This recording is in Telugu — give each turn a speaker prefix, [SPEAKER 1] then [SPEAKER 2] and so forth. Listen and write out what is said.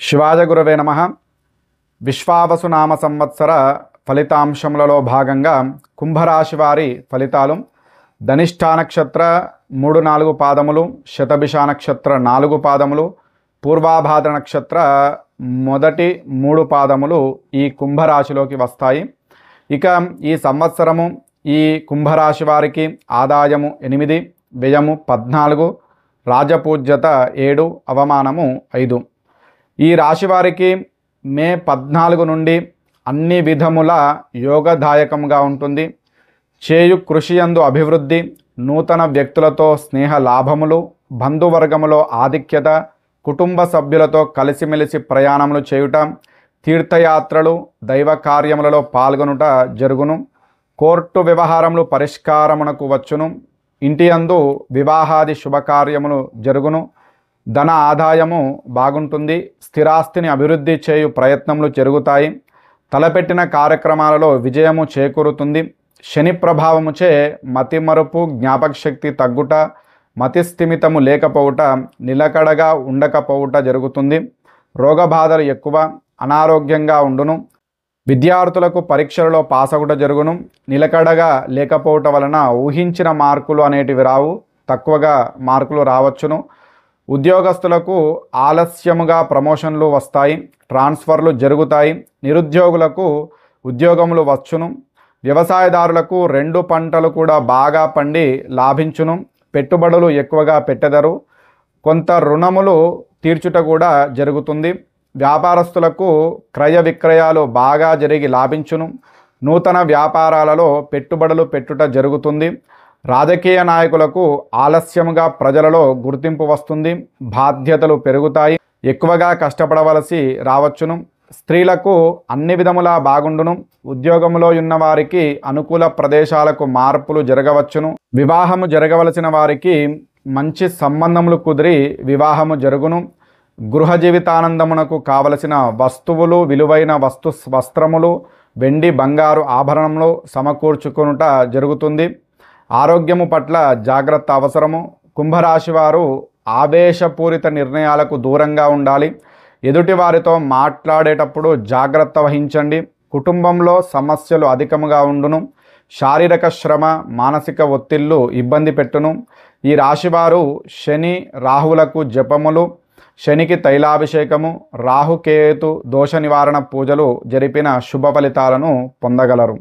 [SPEAKER 1] శివాజగురవే నమః. విశ్వావసునామ సంవత్సర ఫలితాంశములలో భాగంగా కుంభరాశి వారి ఫలితాలు. ధనిష్ఠా నక్షత్ర 3-4 పాదములు, శతభిష నక్షత్ర 4 పాదములు, పూర్వాభాద్ర నక్షత్ర మొదటి 3 పాదములు ఈ కుంభరాశిలోకి వస్తాయి. ఇక ఈ సంవత్సరము ఈ కుంభరాశి వారికి ఆదాయము 8, వ్యయము 14, రాజపూజ్యత 7, అవమానము 5. ఈ రాశి వారికి మే 14 నుండి అన్ని విధముల యోగదాయకంగా ఉంటుంది. చేయు కృషియందు అభివృద్ధి, నూతన వ్యక్తులతో స్నేహ లాభములు, బంధువర్గములో ఆధిక్యత, కుటుంబ సభ్యులతో కలిసిమెలిసి ప్రయాణములు చేయుట, తీర్థయాత్రలు, దైవ కార్యములలో పాల్గొనుట జరుగును. కోర్టు వ్యవహారములు పరిష్కారమునకు వచ్చును. ఇంటి యందు వివాహాది శుభకార్యములు జరుగును. ధన ఆదాయము బాగుంటుంది. స్థిరాస్తిని అభివృద్ధి చేయు ప్రయత్నములు జరుగుతాయి. తలపెట్టిన కార్యక్రమాలలో విజయము చేకూరుతుంది. శని ప్రభావముచే మతిమరుపు, జ్ఞాపకశక్తి తగ్గుట, మతిస్థిమితము లేకపోవుట, నిలకడగా ఉండకపోవుట జరుగుతుంది. రోగబాధలు ఎక్కువ, అనారోగ్యంగా ఉండును. విద్యార్థులకు పరీక్షలలో పాసగుట జరుగును. నిలకడగా లేకపోవటం వలన ఊహించిన మార్కులు అనేటివి రావు, తక్కువగా మార్కులు రావచ్చును. ఉద్యోగస్తులకు ఆలస్యముగా ప్రమోషన్లు వస్తాయి, ట్రాన్స్ఫర్లు జరుగుతాయి. నిరుద్యోగులకు ఉద్యోగములు వచ్చును. వ్యవసాయదారులకు 2 పంటలు కూడా బాగా పండి లాభించును. పెట్టుబడులు ఎక్కువగా పెట్టెదరు. కొంత రుణములు తీర్చుట కూడా జరుగుతుంది. వ్యాపారస్తులకు క్రయ విక్రయాలు బాగా జరిగి లాభించును. నూతన వ్యాపారాలలో పెట్టుబడులు పెట్టుట జరుగుతుంది. రాజకీయ నాయకులకు ఆలస్యముగా ప్రజలలో గుర్తింపు వస్తుంది. బాధ్యతలు పెరుగుతాయి. ఎక్కువగా కష్టపడవలసి రావచ్చును. స్త్రీలకు అన్ని విధములా బాగుండును. ఉద్యోగములో ఉన్న వారికి అనుకూల ప్రదేశాలకు మార్పులు జరగవచ్చును. వివాహము జరగవలసిన వారికి మంచి సంబంధములు కుదిరి వివాహము జరుగును. గృహ జీవితానందమునకు కావలసిన వస్తువులు, విలువైన వస్త్రములు, వెండి బంగారు ఆభరణములు సమకూర్చుకొనుట జరుగుతుంది. ఆరోగ్యము పట్ల జాగ్రత్త అవసరము. కుంభరాశి వారు ఆవేశపూరిత నిర్ణయాలకు దూరంగా ఉండాలి. ఎదుటి వారితో మాట్లాడేటప్పుడు జాగ్రత్త వహించండి. కుటుంబంలో సమస్యలు అధికముగా ఉండును. శారీరక శ్రమ, మానసిక ఒత్తిళ్లు ఇబ్బంది పెట్టును. ఈ రాశివారు శని రాహువులకు జపములు, శనికి తైలాభిషేకము, రాహుకేతు దోష నివారణ పూజలు జరిపిన శుభ ఫలితాలను పొందగలరు.